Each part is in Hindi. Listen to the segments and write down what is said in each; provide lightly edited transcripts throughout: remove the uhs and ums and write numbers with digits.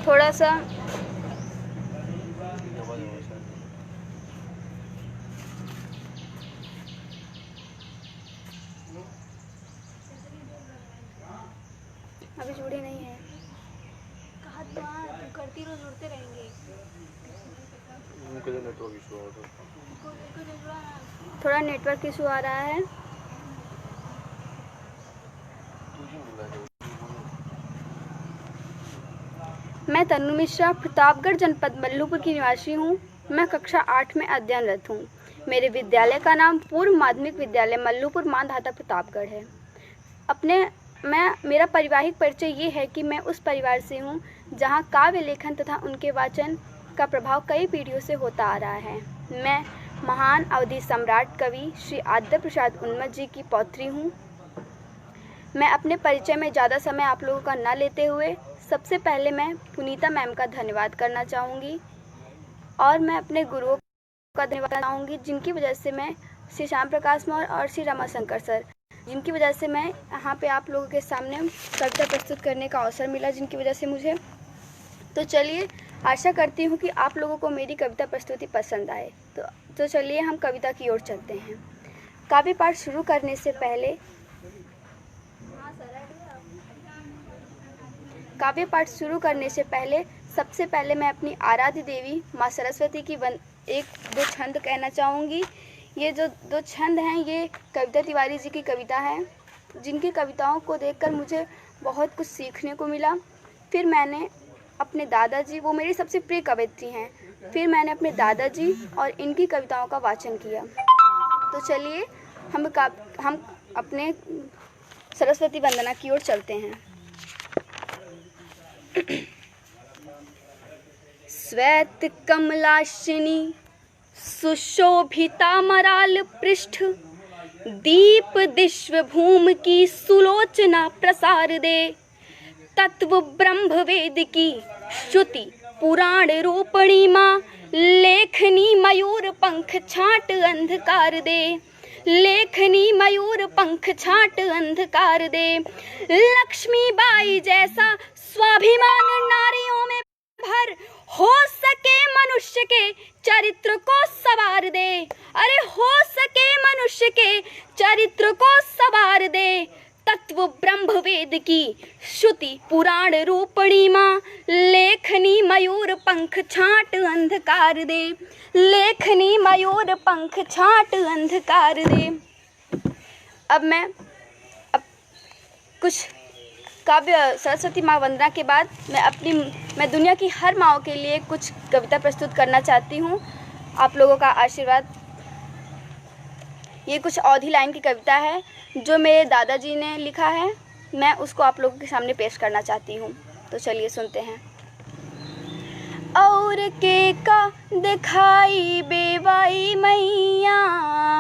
थोड़ा सा अभी जुड़े नहीं है। कहा तू करती रहो, जुड़ते रहेंगे। थोड़ा नेटवर्क इशू आ रहा है। मैं तन्नू मिश्रा प्रतापगढ़ जनपद मल्लूपुर की निवासी हूँ। मैं कक्षा 8 में अध्ययनरत हूँ। मेरे विद्यालय का नाम पूर्व माध्यमिक विद्यालय मल्लूपुर मांधाता प्रतापगढ़ है। मेरा पारिवारिक परिचय ये है कि मैं उस परिवार से हूँ जहाँ काव्य लेखन तथा उनके वाचन का प्रभाव कई पीढ़ियों से होता आ रहा है। मैं महान अवधी सम्राट कवि श्री आद्य प्रसाद उन्मत जी की पौत्री हूँ। मैं अपने परिचय में ज़्यादा समय आप लोगों का न लेते हुए सबसे पहले मैं पुनीता मैम का धन्यवाद करना चाहूँगी और मैं अपने गुरुओं का धन्यवाद करना चाहूँगी जिनकी वजह से मैं श्री श्याम प्रकाश मौर्य और श्री रमाशंकर सर, जिनकी वजह से मैं यहाँ पे आप लोगों के सामने कविता प्रस्तुत करने का अवसर मिला, जिनकी वजह से मुझे। तो चलिए, आशा करती हूँ कि आप लोगों को मेरी कविता प्रस्तुति पसंद आए। तो चलिए हम कविता की ओर चलते हैं। काव्य पाठ शुरू करने से पहले सबसे पहले मैं अपनी आराध्य देवी माँ सरस्वती की एक दो छंद कहना चाहूँगी। ये जो दो छंद हैं ये कविता तिवारी जी की कविता है, जिनकी कविताओं को देखकर मुझे बहुत कुछ सीखने को मिला। फिर मैंने अपने दादाजी, वो मेरी सबसे प्रिय कवयित्री हैं, फिर मैंने अपने दादाजी और इनकी कविताओं का वाचन किया। तो चलिए हम अपने सरस्वती वंदना की ओर चलते हैं। श्वेत कमलाशिनी सुशोभिता मराल पृष्ठ, दीप दिश्व भूमि की सुलोचना प्रसार दे। तत्व ब्रह्म वेद की श्रुति पुराण रूपणी माँ, लेखनी मयूर पंख छाट अंधकार दे। लेखनी मयूर पंख छाट अंधकार दे। लक्ष्मी बाई जैसा स्वाभिमान नारियों में भर, हो सके मनुष्य के चरित्र को सवार दे। अरे हो सके मनुष्य के चरित्र को सवार दे। तत्व ब्रह्म वेद की श्रुति पुराण रूपणी माँ, लेखनी मयूर पंख छाट अंधकार दे। लेखनी मयूर पंख छाट अंधकार दे। अब कुछ काव्य सरस्वती माँ वंदना के बाद मैं दुनिया की हर माँओं के लिए कुछ कविता प्रस्तुत करना चाहती हूँ। आप लोगों का आशीर्वाद। ये कुछ अवधी लाइन की कविता है जो मेरे दादाजी ने लिखा है, मैं उसको आप लोगों के सामने पेश करना चाहती हूँ। तो चलिए सुनते हैं। और के का दिखाई बेवाई मैया,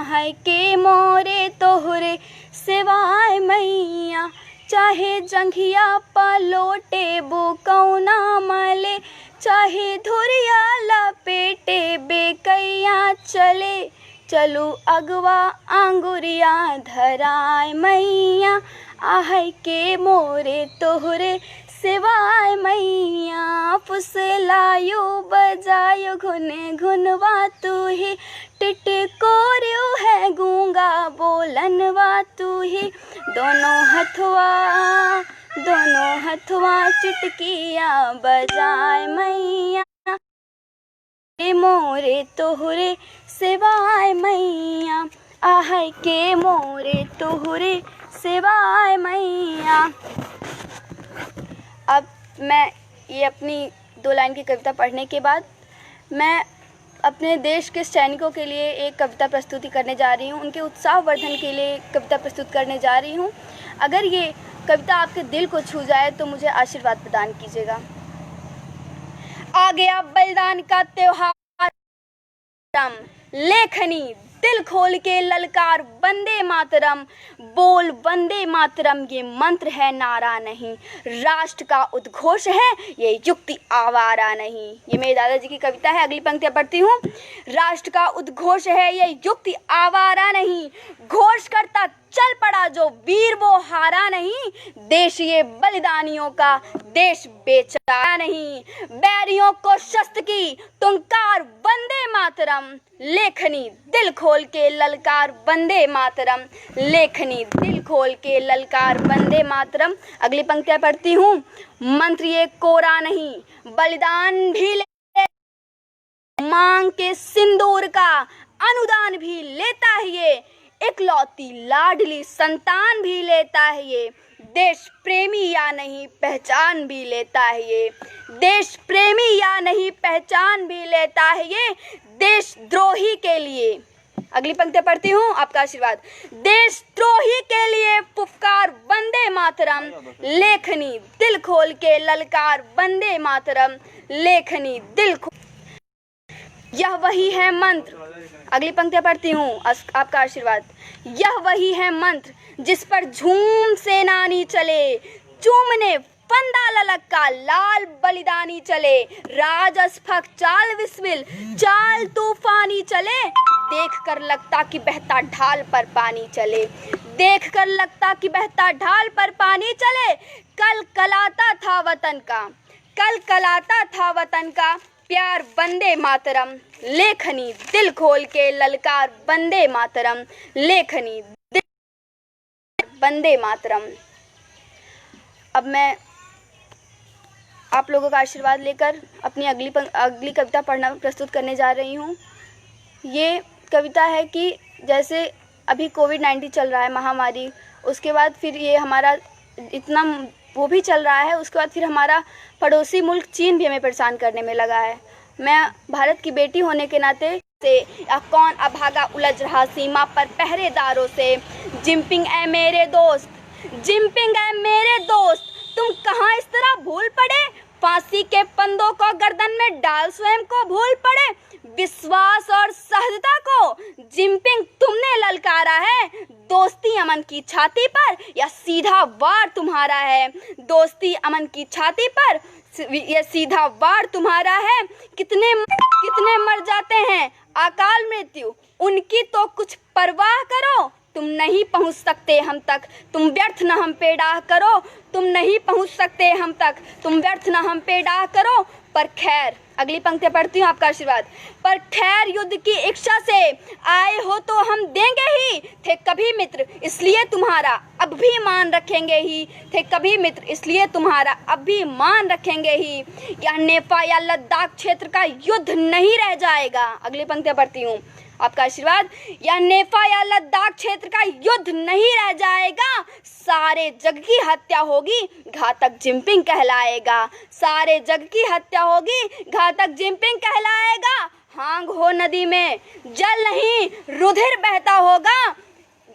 है के मोरे तोहरे सिवाय मैया। चाहे जंघिया पलोटे बुकौना मले, चाहे धुरिया लपेटे बेकैया चले। चलू अगवा आंगुरिया धराय मैया, आहै के मोरे तोहरे सिवाय मैया। फुसलायो बजायो घुने घुनवा तू ही, टिटकोरियो है गूंगा बोलनवा तू ही। दोनों हथवा चुटकिया बजाय मैया, के मोरे तोहरे सिवाय मैया। आहै के मोरे तोहरे सिवाय मैया। अब मैं ये अपनी 2 लाइन की कविता पढ़ने के बाद मैं अपने देश के सैनिकों के लिए एक कविता प्रस्तुति करने जा रही हूँ। उनके उत्साहवर्धन के लिए कविता प्रस्तुत करने जा रही हूँ। अगर ये कविता आपके दिल को छू जाए तो मुझे आशीर्वाद प्रदान कीजिएगा। आ गया बलिदान का त्योहार, लेखनी दिल खोल के ललकार वंदे मातरम। बोल वंदे मातरम, ये मंत्र है नारा नहीं। राष्ट्र का उद्घोष है ये युक्ति आवारा नहीं। ये मेरे दादाजी की कविता है। अगली पंक्तियां पढ़ती हूँ। राष्ट्र का उद्घोष है ये युक्ति आवारा नहीं। घोष करता चल पड़ा जो वीर वो हारा नहीं, देश ये बलिदानियों का देश बेचा नहीं। बैरियों को शस्त्र की टुंकार वंदे मातरम, लेखनी दिल खोल के ललकार वंदे मातरम, लेखनी दिल खोल के ललकार वंदे मातरम। अगली पंक्तियां पढ़ती हूँ। मंत्र ये कोरा नहीं, बलिदान भी ले, मांग के सिंदूर का अनुदान भी लेता है ये, इकलौती लाडली संतान भी लेता है ये, देश प्रेमी या नहीं पहचान भी लेता है ये, देश प्रेमी या नहीं पहचान भी लेता है ये, देशद्रोही के लिए। अगली पंक्ति पढ़ती हूँ, आपका आशीर्वाद। देशद्रोही के लिए पुकार वंदे मातरम, लेखनी दिल खोल के ललकार वंदे मातरम, लेखनी दिल खोल। यह वही है मंत्र। अगली पंक्तियां पढ़ती हूँ, आपका आशीर्वाद। यह वही है मंत्र जिस पर झूम सेनानी चले, चूमने फंदा ललक का लाल बलिदानी चले, राज अस्फक चाल विस्मिल चाल तूफानी चले, देख कर लगता कि बहता ढाल पर पानी चले, देख कर लगता कि बहता ढाल पर पानी चले। कल कलाता था वतन का, कल कलाता था वतन का प्यार वंदे मातरम, लेखनी दिल खोल के ललकार वंदे मातरम, लेखनी दिल वंदे मातरम। अब मैं आप लोगों का आशीर्वाद लेकर अपनी अगली कविता पढ़ना प्रस्तुत करने जा रही हूँ। ये कविता है कि जैसे अभी कोविड-19 चल रहा है महामारी, उसके बाद फिर ये हमारा इतना वो भी चल रहा है, उसके बाद फिर हमारा पड़ोसी मुल्क चीन भी हमें परेशान करने में लगा है। मैं भारत की बेटी होने के नाते से कौन अभागा उलझ रहा सीमा पर पहरेदारों से, जिनपिंग ऐ मेरे दोस्त, जिनपिंग ऐ मेरे दोस्त, तुम कहाँ इस तरह भूल पड़े, फांसी के फंदों को गर्दन में डाल स्वयं को भूल पड़े, विश्वास और सहजता को जिनपिंग तुमने ललकारा है, दोस्ती अमन की छाती पर या सीधा वार तुम्हारा है, दोस्ती अमन की छाती पर यह सीधा वार तुम्हारा है। कितने मर जाते हैं अकाल मृत्यु, उनकी तो कुछ परवाह करो, तुम नहीं पहुंच सकते हम तक, तुम व्यर्थ न हम पे डाह करो, तुम नहीं पहुंच सकते हम तक, तुम व्यर्थ न हम पे डाह करो। पर खैर, अगली पंक्ति पढ़ती हूँ, आपका आशीर्वाद। पर खैर युद्ध की इच्छा से आए हो तो हम देंगे ही, थे कभी मित्र इसलिए तुम्हारा अब भी मान रखेंगे ही, थे कभी मित्र इसलिए तुम्हारा अब भी मान रखेंगे ही। यह नेपाल या लद्दाख क्षेत्र का युद्ध नहीं रह जाएगा। अगली पंक्ति पढ़ती हूँ, आपका आशीर्वाद। या नेपाल या लद्दाख क्षेत्र का युद्ध नहीं रह जाएगा, सारे जग की हत्या होगी घातक जिनपिंग कहलाएगा, सारे जग की हत्या होगी घातक जिनपिंग कहलाएगा। हांग हो नदी में जल नहीं रुधिर बहता होगा,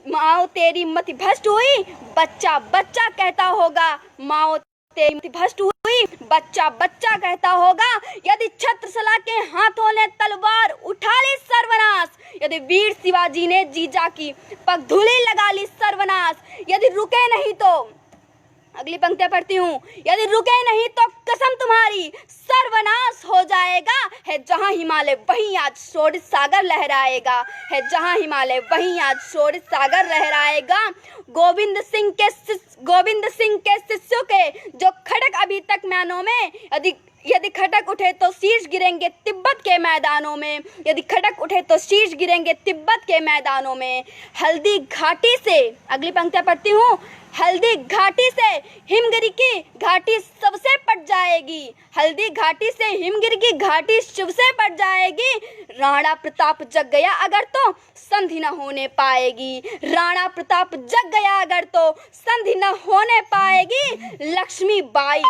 माओ तेरी मति भ्रष्ट हुई बच्चा बच्चा कहता होगा, माओ तेरी मति भ्रष्ट हुई बच्चा बच्चा कहता होगा। यदि छत्रसला के हाथों ने तलवार उठा ली सर्वनाश, यदि वीर शिवाजी ने जीजा की पगधूली लगा ली सर्वनाश, यदि रुके नहीं तो, अगली पंक्तियां पढ़ती हूँ, यदि रुके नहीं तो कसम तुम्हारी सर्वनाश हो जाएगा, है जहाँ हिमालय वहीं आज शोरित सागर लहराएगा, है जहाँ हिमालय वहीं आज शोरित सागर लहराएगा। गोविंद सिंह के शिष्यों के जो खड़क अभी तक मैदानों में, यदि खटक उठे तो शीश गिरेंगे तिब्बत के मैदानों में, यदि खटक उठे तो शीश गिरेंगे तिब्बत के मैदानों में। हल्दी घाटी से, अगली पंक्तियां पढ़ती हूँ, हल्दी घाटी से हिमगिरी की घाटी सबसे पट जाएगी, हल्दी घाटी से हिमगिरी की घाटी शिव से पट जाएगी। राणा प्रताप जग गया अगर तो संधि न होने पाएगी, राणा प्रताप जग गया अगर तो संधि न होने पाएगी। लक्ष्मी बाई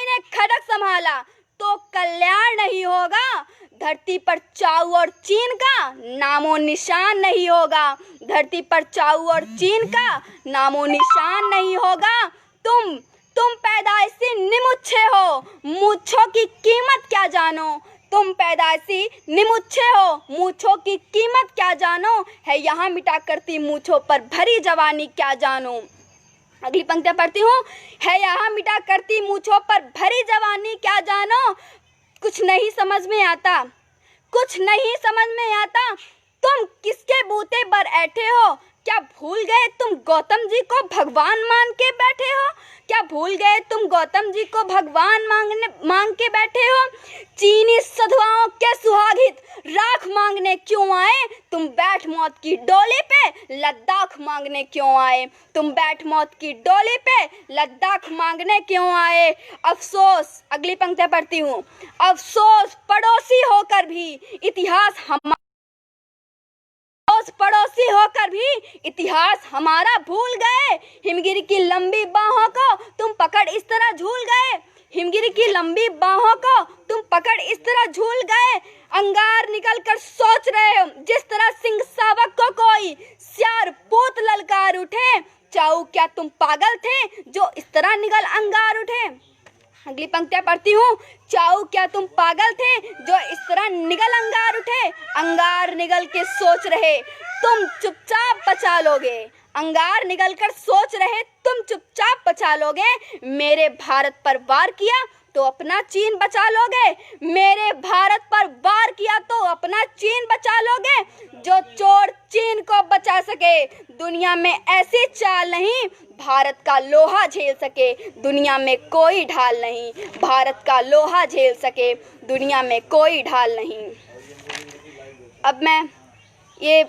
ने खड़क संभाला तो कल्याण नहीं होगा, धरती पर चाऊ और चीन का नामो निशान नहीं होगा, धरती पर चाऊ और चीन का नामो निशान नहीं होगा। तुम पैदाइशी निमुच्छे हो, मूंछों की कीमत क्या जानो, तुम पैदाइशी निमुच्छे हो, मूंछों की कीमत क्या जानो, है यहाँ मिटा करती मूंछों पर भरी जवानी क्या जानो। अगली पंक्तियां पढ़ती हूँ, है यहाँ मिटा करती मूंछों पर भरी जवानी क्या जानो। कुछ नहीं समझ में आता, कुछ नहीं समझ में आता, तुम किसके बूते पर ऐठे हो, क्या भूल गए तुम गौतम जी को भगवान मान के बैठे हो? क्या भूल गए तुम गौतम जी को भगवान मांग के बैठे हो? चीनी सधुआओं के सुहागित राख मांगने क्यों आए? तुम बैठ मौत की डोली पे लद्दाख मांगने क्यों आए? तुम बैठ मौत की डोली पे लद्दाख मांगने क्यों आए? अफसोस, अगली पंक्तियां पढ़ती हूँ। अफसोस पड़ोसी होकर भी इतिहास हमारा भूल गए। हिमगिरी की लंबी बाहों को तुम पकड़ इस तरह झूल गए। हिमगिरी की लंबी बाहों को तुम पकड़ इस तरह झूल गए। अंगार निकल कर सोच रहे हो जिस तरह सिंह सावक को कोई सियार पूत ललकार उठे। चाऊ क्या तुम पागल थे जो इस तरह निकल अंगार उठे? अगली पंक्तियां पढ़ती हूँ। चाऊ क्या तुम पागल थे जो इस तरह निगल अंगार उठे? अंगार निगल के सोच रहे तुम चुपचाप बचा लोगे। अंगार निगल कर सोच रहे तुम चुपचाप बचा लोगे। मेरे भारत पर वार किया तो अपना चीन बचा लोगे। मेरे भारत पर वार किया तो अपना चीन बचा लोगे। जो चोर चीन को बचा सके दुनिया में ऐसी चाल नहीं भारत का लोहा झेल सके। दुनिया में कोई ढाल नहीं भारत का लोहा झेल सके। दुनिया में कोई ढाल नहीं। अब मैं ये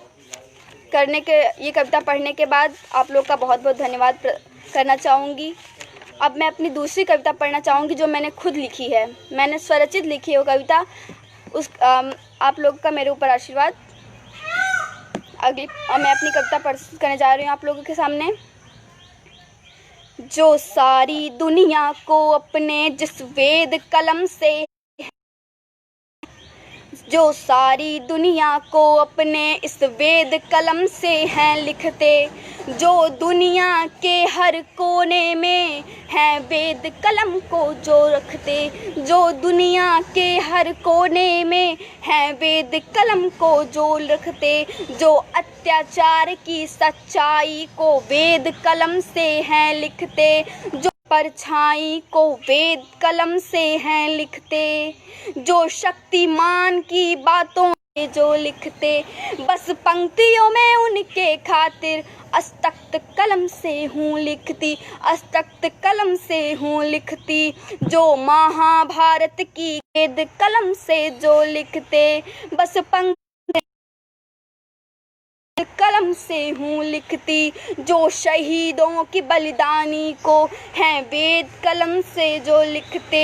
कविता पढ़ने के बाद आप लोग का बहुत बहुत धन्यवाद करना चाहूँगी। अब मैं अपनी दूसरी कविता पढ़ना चाहूँगी जो मैंने खुद लिखी है। मैंने स्वरचित लिखी है वो कविता। आप लोग का मेरे ऊपर आशीर्वाद। मैं अपनी कविता प्रस्तुत करने जा रही हूँ आप लोगों के सामने। जो सारी दुनिया को अपने जिस वेद कलम से जो सारी दुनिया को अपने इस वेद कलम से हैं लिखते। जो दुनिया के हर कोने में हैं वेद कलम को जो रखते। जो दुनिया के हर कोने में हैं वेद कलम को जो रखते। जो अत्याचार की सच्चाई को वेद कलम से हैं लिखते। जो परछाई को वेद कलम से हैं लिखते। जो शक्तिमान की बातों से जो लिखते। बस पंक्तियों में उनके खातिर अस्तख्त कलम से हूँ लिखती। अस्तख्त कलम से हूँ लिखती। जो महाभारत की वेद कलम से जो लिखते। बस पंक्ति कलम से हूँ लिखती। जो शहीदों की बलिदानी को हैं वेद कलम से जो लिखते।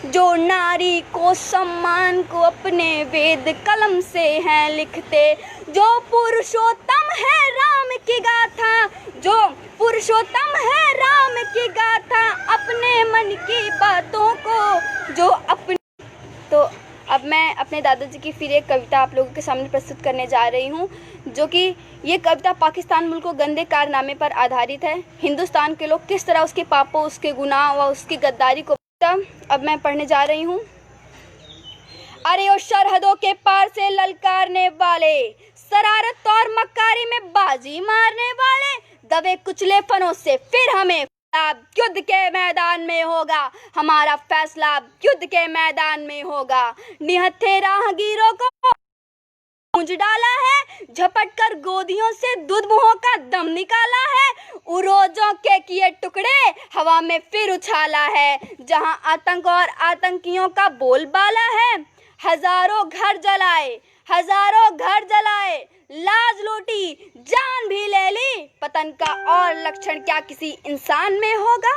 जो नारी को सम्मान को अपने वेद कलम से हैं लिखते। जो पुरुषोत्तम है राम की गाथा। जो पुरुषोत्तम है राम की गाथा अपने मन की बातों को जो अपने। तो अब मैं अपने दादाजी की फिर एक कविता आप लोगों के सामने प्रस्तुत करने जा रही हूँ, जो कि ये कविता पाकिस्तान मुल्क को गंदे कारनामे पर आधारित है। हिंदुस्तान के लोग किस तरह उसके पापों, उसके गुनाह व उसकी गद्दारी को। अब मैं पढ़ने जा रही हूँ। अरे ओ सरहदों के पार से ललकारने वाले, शरारत और मक्कारी में बाजी मारने वाले, दबे कुचले फनों से फिर हमें युद्ध के मैदान में होगा। हमारा फैसला युद्ध के मैदान में होगा। निहत्थे राहगीरों को गूंज डाला है। झपट कर गोदियों से दुधमुहों का दम निकाला है। उरोजों के किए टुकड़े हवा में फिर उछाला है। जहां आतंक और आतंकियों का बोलबाला है। हजारों घर जलाए, लाज लूटी, जान भी ले ली। पतन का और लक्षण क्या किसी इंसान में होगा?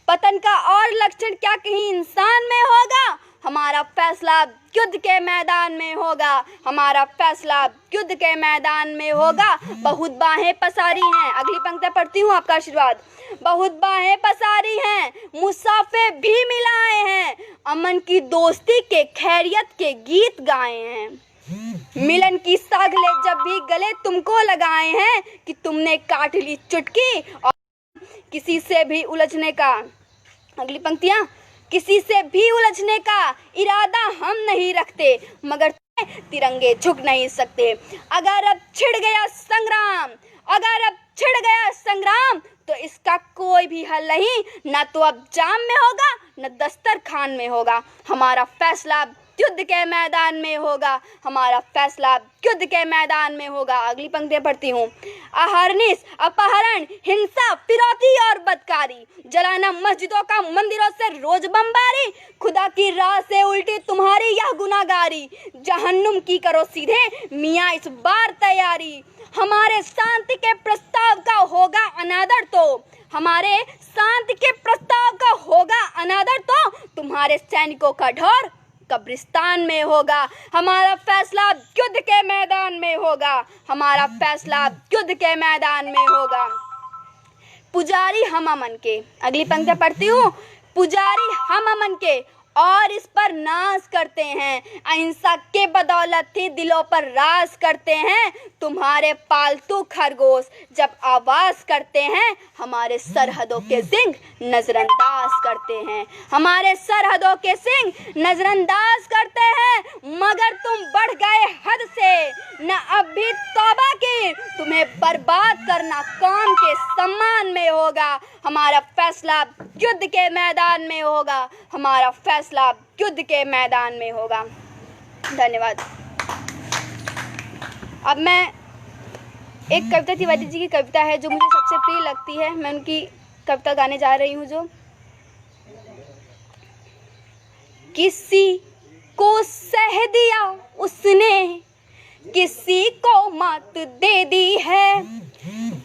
पतन का और लक्षण क्या कहीं इंसान में होगा? हमारा फैसला युद्ध के मैदान में होगा। हमारा फैसला युद्ध के मैदान में होगा। बहुत बाहें पसारी हैं। अगली पंक्ति पढ़ती हूँ, आपका आशीर्वाद। बहुत बाहें पसारी हैं, मुसाफे भी मिलाए हैं। अमन की दोस्ती के खैरियत के गीत गाए हैं। मिलन की सागले जब भी गले तुमको लगाए हैं कि तुमने काट ली चुटकी और किसी से भी उलझने का। अगली पंक्तियां। किसी से भी उलझने का इरादा हम नहीं रखते, मगर तिरंगे झुक नहीं सकते। अगर अब छिड़ गया संग्राम तो इसका कोई भी हल नहीं। ना तो अब जाम में होगा, न दस्तरखान में होगा। हमारा फैसला युद्ध के मैदान में होगा, हमारा फैसला युद्ध के मैदान में होगा। अगली पंक्तियां पढ़ती हूँ। अहरनिश, अपहरण, हिंसा, फिरौती और बदकारी, जलाना मस्जिदों का मंदिरों से रोज बमबारी, खुदा की राह से उल्टी तुम्हारी यह गुनाहगारी, जहन्नुम की करो सीधे मियाँ इस बार तैयारी। हमारे शांति के प्रस्ताव का होगा अनादर तो, हमारे शांति के प्रस्ताव का होगा अनादर तो, तुम्हारे सैनिकों का ढोर कब्रिस्तान में होगा। हमारा फैसला युद्ध के मैदान में होगा, हमारा फैसला युद्ध के मैदान में होगा। पुजारी हम अमन के, अगली पंक्ति पढ़ती हूँ। पुजारी हम अमन के और इस पर नाज करते हैं, अहिंसा के बदौलत ही दिलों पर राज करते हैं। तुम्हारे पालतू खरगोश जब आवाज करते हैं, हमारे सरहदों के सिंह नजरअंदाज करते हैं, हमारे सरहदों के सिंह नजरअंदाज करते हैं। मगर तुम बढ़ गए हद से, न अब भी तौबा की, तुम्हें बर्बाद करना कौम के सम्मान में होगा। हमारा फैसला युद्ध के मैदान में होगा, हमारा फैसला युद्ध के मैदान में होगा। धन्यवाद। अब मैं एक कविता तिवारी जी की कविता है जो मुझे सबसे प्रिय लगती है, मैं उनकी कविता गाने जा रही हूँ। जो किसी को सह दिया उसने, किसी को मात दे दी है,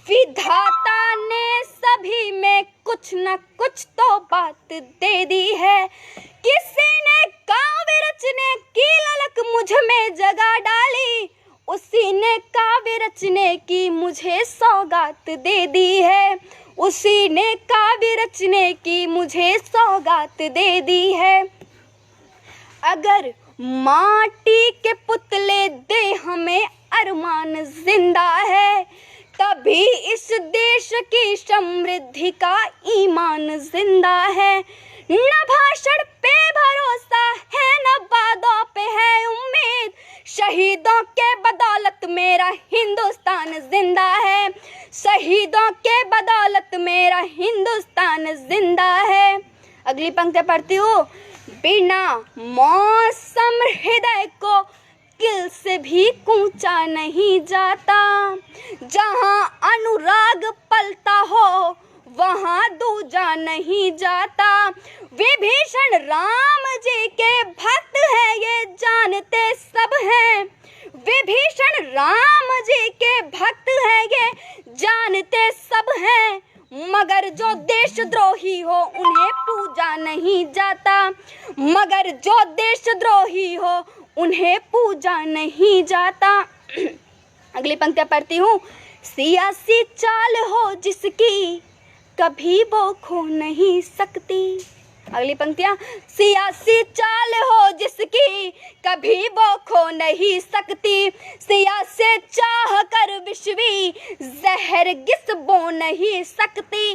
विधाता ने सभी में कुछ न कुछ तो बात दे दी है। किसी ने काव्य रचने की ललक मुझ में जगा डाली, उसी ने काव्य रचने की मुझे सौगात दे दी है, उसी ने काव्य रचने की मुझे सौगात दे दी है। अगर माटी के पुतले दे हमें अरमान जिंदा है, तभी इस देश की समृद्धि का ईमान जिंदा है। न भाषण पे भरोसा है, न वादों पे है उम्मीद, शहीदों के बदौलत मेरा हिंदुस्तान जिंदा है, शहीदों के बदौलत मेरा हिंदुस्तान जिंदा है। अगली पंक्ति पढ़ती हूँ। बिना मौसम हृदय को किल से भी कूचा नहीं जाता, जहाँ अनुराग पलता हो वहाँ दूजा नहीं जाता। विभीषण राम जी के भक्त हैं ये जानते सब हैं, विभीषण राम जी के भक्त हैं ये जानते सब हैं। मगर जो देशद्रोही हो उन्हें पूजा नहीं जाता, मगर जो देशद्रोही हो उन्हें पूजा नहीं जाता। अगली पंक्तियाँ पढ़ती हूँ। सियासी चाल हो जिसकी कभी वो खो नहीं सकती। अगली पंक्तियाँ। सियासी चाल हो जिसकी कभी वो खो नहीं सकती, सियासी चाह कर विश्वी जहर गिस बो नहीं सकती।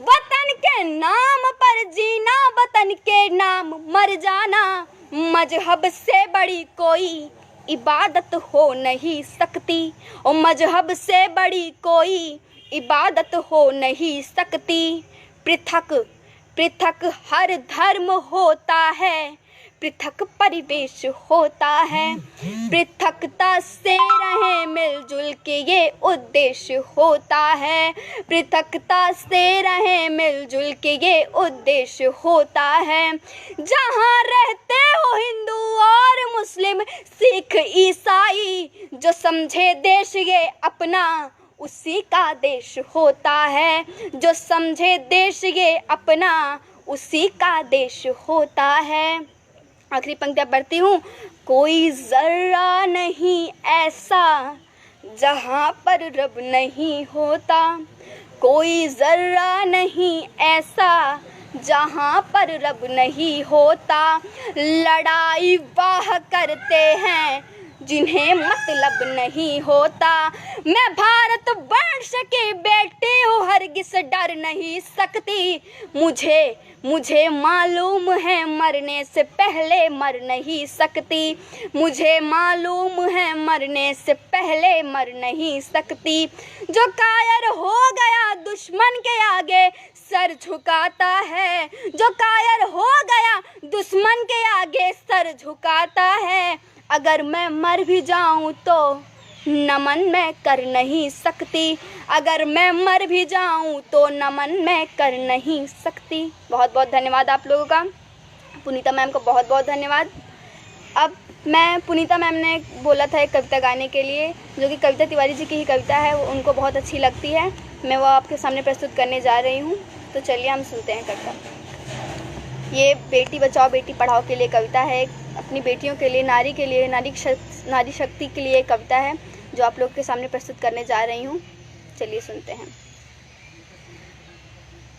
वतन के नाम पर जीना, वतन के नाम मर जाना, मजहब से बड़ी कोई इबादत हो नहीं सकती, और मजहब से बड़ी कोई इबादत हो नहीं सकती। पृथक पृथक हर धर्म होता है, पृथक परिवेश होता है, पृथकता से रहें मिलजुल के ये उद्देश्य होता है, पृथकता से रहें मिलजुल के ये उद्देश्य होता है। जहाँ रहते हो हिंदू और मुस्लिम सिख ईसाई, जो समझे देश ये अपना उसी का देश होता है, जो समझे देश ये अपना उसी का देश होता है। आखिरी पंक्तियाँ पढ़ती हूँ। कोई जर्रा नहीं ऐसा जहाँ पर रब नहीं होता, कोई जर्रा नहीं ऐसा जहाँ पर रब नहीं होता। लड़ाई वाह करते हैं जिन्हें मतलब नहीं होता। मैं भारत वर्ष की बेटी हूँ, हरगिज डर नहीं सकती। मुझे मालूम है मरने से पहले मर नहीं सकती। मुझे मालूम है मरने से पहले मर नहीं सकती। जो कायर हो गया दुश्मन के आगे सर झुकाता है। जो कायर हो गया दुश्मन के आगे सर झुकाता है। अगर मैं मर भी जाऊं तो नमन मैं कर नहीं सकती। अगर मैं मर भी जाऊं तो नमन मैं कर नहीं सकती। बहुत बहुत धन्यवाद आप लोगों का। पुनीता मैम को बहुत बहुत धन्यवाद। अब मैं पुनीता मैम ने बोला था एक कविता गाने के लिए, जो कि कविता तिवारी जी की ही कविता है, वो उनको बहुत अच्छी लगती है। मैं वो आपके सामने प्रस्तुत करने जा रही हूँ, तो चलिए हम सुनते हैं कविता। ये बेटी बचाओ बेटी पढ़ाओ के लिए कविता है, अपनी बेटियों के लिए, नारी के लिए, नारी शक्ति के लिए कविता है, जो आप लोग के सामने प्रस्तुत करने जा रही हूँ। चलिए सुनते हैं।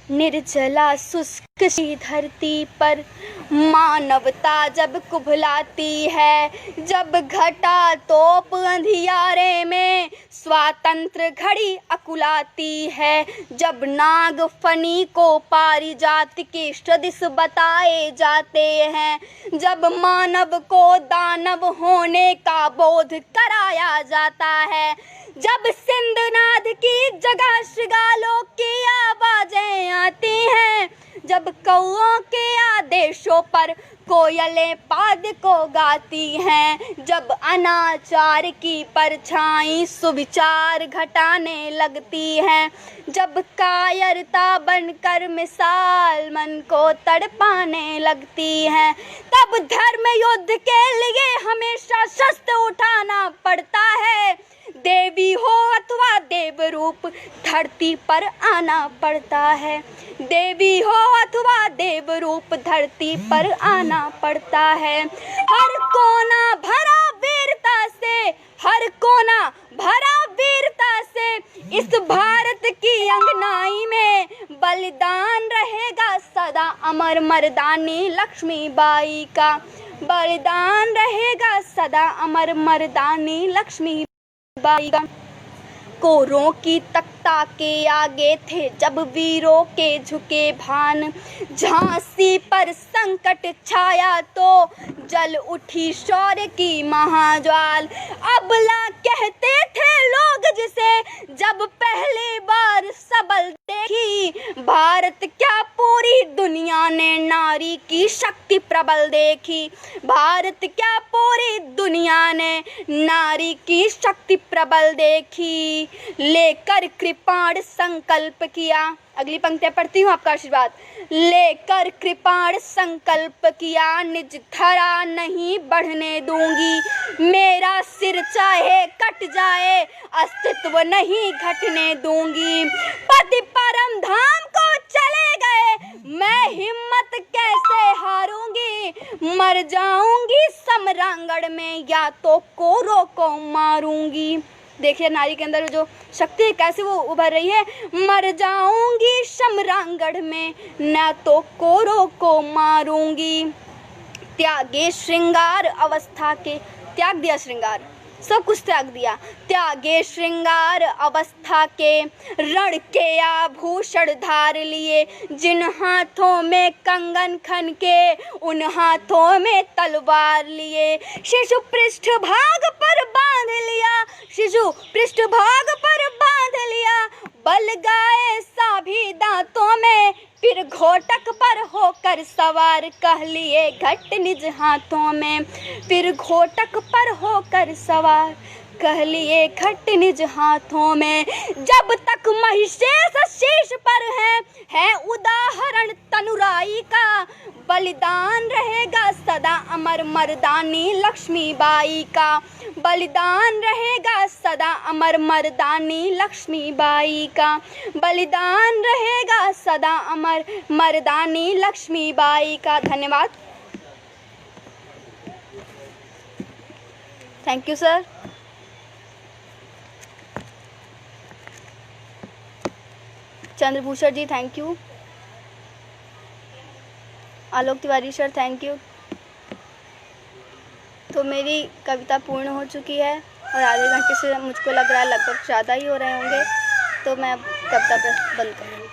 निर्जला शुष्क सी धरती पर मानवता जब कुबलाती है, जब घटा तोप अंधियारे में स्वातंत्र घड़ी अकुलाती है, जब नाग फनी को पारिजात के सदिश बताए जाते हैं, जब मानव को दानव होने का बोध कराया जाता है, जब सिंधनाद की जगह श्रृगालों की आवाजें आती हैं, जब कौओं के आदेशों पर कोयलें पाद को गाती हैं, जब अनाचार की परछाई सुविचार घटाने लगती हैं, जब कायरता बनकर मिसाल मन को तड़पाने लगती है, तब धर्म युद्ध के लिए हमेशा शस्त्र उठाना पड़ता है। देवी हो अथवा देव रूप धरती पर आना पड़ता है। देवी हो अथवा देव रूप धरती पर आना पड़ता है। हर कोना भरा वीरता से, हर कोना भरा वीरता से, इस भारत की अंगनाई में बलिदान रहेगा सदा अमर मर्दानी लक्ष्मीबाई का। बलिदान रहेगा सदा अमर मर्दानी लक्ष्मी बाई का। कोरों की तख्ता के आगे थे जब वीरों के झुके भान, झांसी पर संकट छाया तो जल उठी शौर्य की महाज्वाल। अबला कहते थे लोग जिसे जब पहली बार सबल देखी, भारत क्या पूरी दुनिया ने नारी की शक्ति प्रबल देखी। भारत क्या पूरी दुनिया ने नारी की शक्ति प्रबल देखी। लेकर कृपाण संकल्प किया, अगली पंक्तियां पढ़ती हूँ आपका आशीर्वाद। लेकर कृपाण संकल्प किया, निज धरा नहीं बढ़ने दूंगी। मेरा सिर चाहे कट जाए, अस्तित्व नहीं घटने दूंगी। पति परम धाम को चले गए, मैं हिम्मत कैसे हारूंगी। मर जाऊंगी समरांगण में, या तो कोरों को मारूंगी। देखिए नारी के अंदर जो शक्ति है कैसे वो उभर रही है। मर जाऊंगी समरांगण में, न तो कोरों को मारूंगी। त्यागे श्रृंगार अवस्था के, त्याग दिया श्रृंगार, सब कुछ त्याग दिया। त्यागे श्रृंगार अवस्था के, रण के आभूषण धार लिए। जिन हाथों में कंगन खन के, उन हाथों में तलवार लिए। शिशु पृष्ठ भाग पर बांध लिया, शिशु पृष्ठ भाग पर बांध लिया। बल गाए साभी दांतों में, फिर घोटक पर होकर सवार। कह लिए घट निज हाथों में, फिर घोटक पर होकर सवार। कह लिए घट निज हाथों में। जब तक महिषेष शीश पर है उदाहरण तनुराई का। बलिदान रहेगा सदा अमर मर्दानी लक्ष्मीबाई का। बलिदान रहेगा सदा अमर मर्दानी लक्ष्मीबाई का। बलिदान रहेगा सदा अमर मर्दानी लक्ष्मीबाई का। धन्यवाद। Thank you sir. Chandrabhushan ji thank you. Alok Tiwari sir thank you. तो मेरी कविता पूर्ण हो चुकी है और आधे घंटे से मुझको लग रहा है लगभग ज़्यादा ही हो रहे होंगे, तो मैं अब कविता बंद करूँ।